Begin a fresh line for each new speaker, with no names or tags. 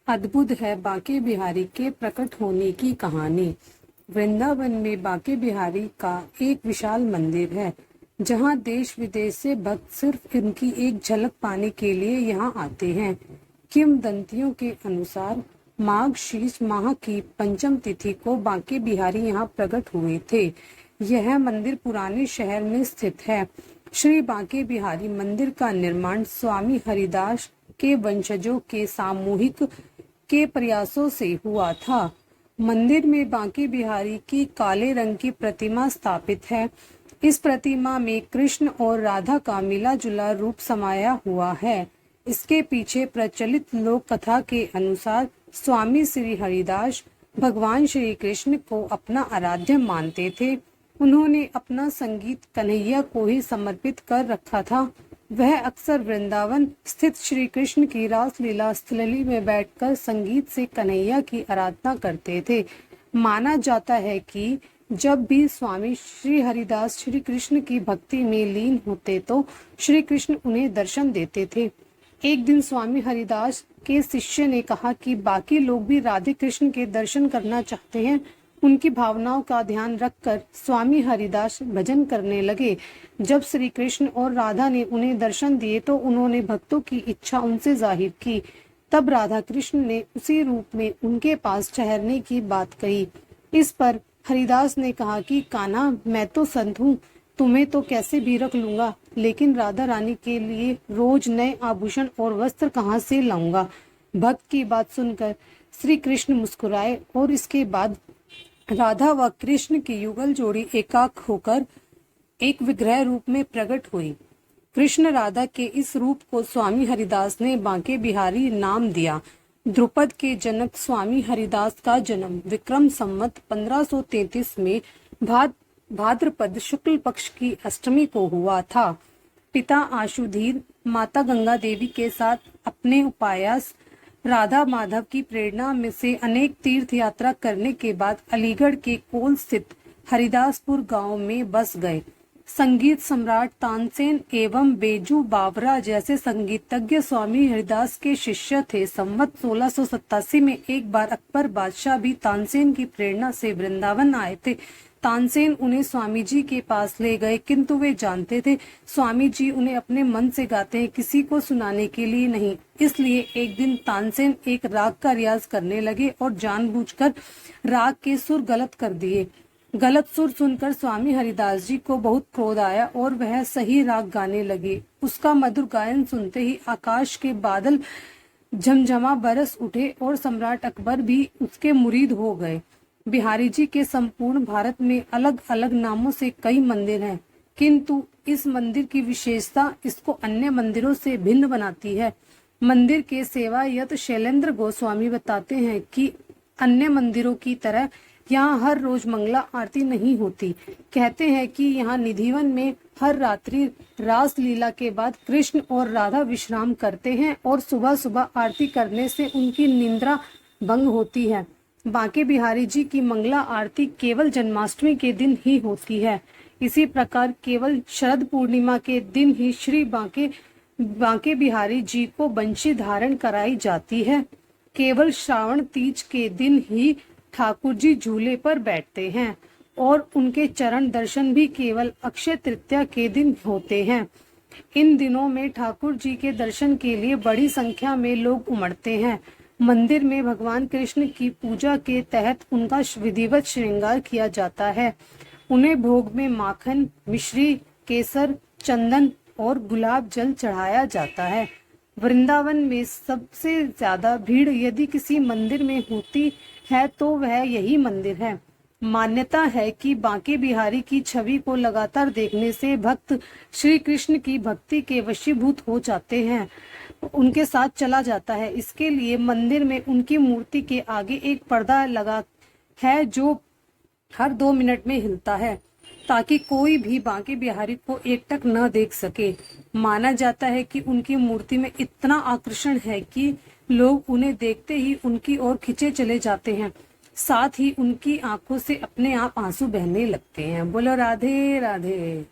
अद्भुत है बांके बिहारी के प्रकट होने की कहानी। वृंदावन में बांके बिहारी का एक विशाल मंदिर है, जहां देश विदेश से भक्त सिर्फ इनकी एक झलक पाने के लिए यहां आते हैं। किंवदंतियों के अनुसार माघ शीर्ष माह की पंचम तिथि को बांके बिहारी यहां प्रकट हुए थे। यह मंदिर पुराने शहर में स्थित है। श्री बांके बिहारी मंदिर का निर्माण स्वामी हरिदास के वंशजों के सामूहिक के प्रयासों से हुआ था। मंदिर में बांके बिहारी की काले रंग की प्रतिमा स्थापित है। इस प्रतिमा में कृष्ण और राधा का मिला जुला रूप समाया हुआ है। इसके पीछे प्रचलित लोक कथा के अनुसार स्वामी श्री हरिदास भगवान श्री कृष्ण को अपना आराध्य मानते थे। उन्होंने अपना संगीत कन्हैया को ही समर्पित कर रखा था। वह अक्सर वृंदावन स्थित श्री कृष्ण की रासलीला स्थली में बैठकर संगीत से कन्हैया की आराधना करते थे। माना जाता है कि जब भी स्वामी श्री हरिदास श्री कृष्ण की भक्ति में लीन होते तो श्री कृष्ण उन्हें दर्शन देते थे। एक दिन स्वामी हरिदास के शिष्य ने कहा कि बाकी लोग भी राधे कृष्ण के दर्शन करना चाहते हैं। उनकी भावनाओं का ध्यान रखकर स्वामी हरिदास भजन करने लगे। जब श्री कृष्ण और राधा ने उन्हें दर्शन दिए तो उन्होंने भक्तों की इच्छा उनसे जाहिर की। तब राधा कृष्ण ने उसी रूप में उनके पास ठहरने की बात कही। इस पर हरिदास ने कहा कि कान्हा, मैं तो संत हूँ, तुम्हें तो कैसे भी रख लूंगा, लेकिन राधा रानी के लिए रोज नए आभूषण और वस्त्र कहाँ से लाऊंगा। भक्त की बात सुनकर श्री कृष्ण मुस्कुराए और इसके बाद राधा व कृष्ण की युगल जोड़ी एकाक होकर एक विग्रह रूप में प्रकट हुई। कृष्ण राधा के इस रूप को स्वामी हरिदास ने बांके बिहारी नाम दिया। ध्रुपद के जनक स्वामी हरिदास का जन्म विक्रम संवत 1533 में भाद्रपद शुक्ल पक्ष की अष्टमी को हुआ था। पिता आशुधीर माता गंगा देवी के साथ अपने उपायास राधा माधव की प्रेरणा में से अनेक तीर्थ यात्रा करने के बाद अलीगढ़ के कोल स्थित हरिदासपुर गांव में बस गए। संगीत सम्राट तानसेन एवं बेजू बावरा जैसे संगीतज्ञ स्वामी हरिदास के शिष्य थे। संवत 1687 में एक बार अकबर बादशाह भी तानसेन की प्रेरणा से वृंदावन आए थे। तानसेन उन्हें स्वामी जी के पास ले गए, किंतु वे जानते थे स्वामी जी उन्हें अपने मन से गाते हैं, किसी को सुनाने के लिए नहीं। इसलिए एक दिन तानसेन एक राग का रियाज करने लगे और जानबूझकर राग के सुर गलत कर दिए। गलत सुर सुनकर स्वामी हरिदास जी को बहुत क्रोध आया और वह सही राग गाने लगे। उसका मधुर गायन सुनते ही आकाश के बादल झमझमा बरस उठे और सम्राट अकबर भी उसके मुरीद हो गए। बिहारी जी के संपूर्ण भारत में अलग अलग नामों से कई मंदिर हैं, किंतु इस मंदिर की विशेषता इसको अन्य मंदिरों से भिन्न बनाती है। मंदिर के सेवायत शैलेंद्र गोस्वामी बताते हैं कि अन्य मंदिरों की तरह यहाँ हर रोज मंगला आरती नहीं होती। कहते हैं कि यहाँ निधिवन में हर रात्रि रास लीला के बाद कृष्ण और राधा विश्राम करते हैं और सुबह सुबह आरती करने से उनकी निद्रा भंग होती है। बांके बिहारी जी की मंगला आरती केवल जन्माष्टमी के दिन ही होती है। इसी प्रकार केवल शरद पूर्णिमा के दिन ही श्री बांके बिहारी जी को बंशी धारण कराई जाती है। केवल श्रावण तीज के दिन ही ठाकुर जी झूले पर बैठते हैं और उनके चरण दर्शन भी केवल अक्षय तृतीया के दिन होते हैं। इन दिनों में ठाकुर जी के दर्शन के लिए बड़ी संख्या में लोग उमड़ते हैं। मंदिर में भगवान कृष्ण की पूजा के तहत उनका विधिवत श्रृंगार किया जाता है। उन्हें भोग में माखन, मिश्री, केसर, चंदन और गुलाब जल चढ़ाया जाता है। वृंदावन में सबसे ज्यादा भीड़ यदि किसी मंदिर में होती है तो वह यही मंदिर है। मान्यता है कि बांके बिहारी की छवि को लगातार देखने से भक्त श्री कृष्ण की भक्ति के वशीभूत हो जाते हैं, उनके साथ चला जाता है। इसके लिए मंदिर में उनकी मूर्ति के आगे एक पर्दा लगा है जो हर 2 मिनट में हिलता है, ताकि कोई भी बांके बिहारी को एकटक न देख सके। माना जाता है कि उनकी मूर्ति में इतना आकर्षण है कि लोग उन्हें देखते ही उनकी ओर खिंचे चले जाते हैं। साथ ही उनकी आंखों से अपने आप आंसू बहने लगते हैं। बोलो राधे राधे।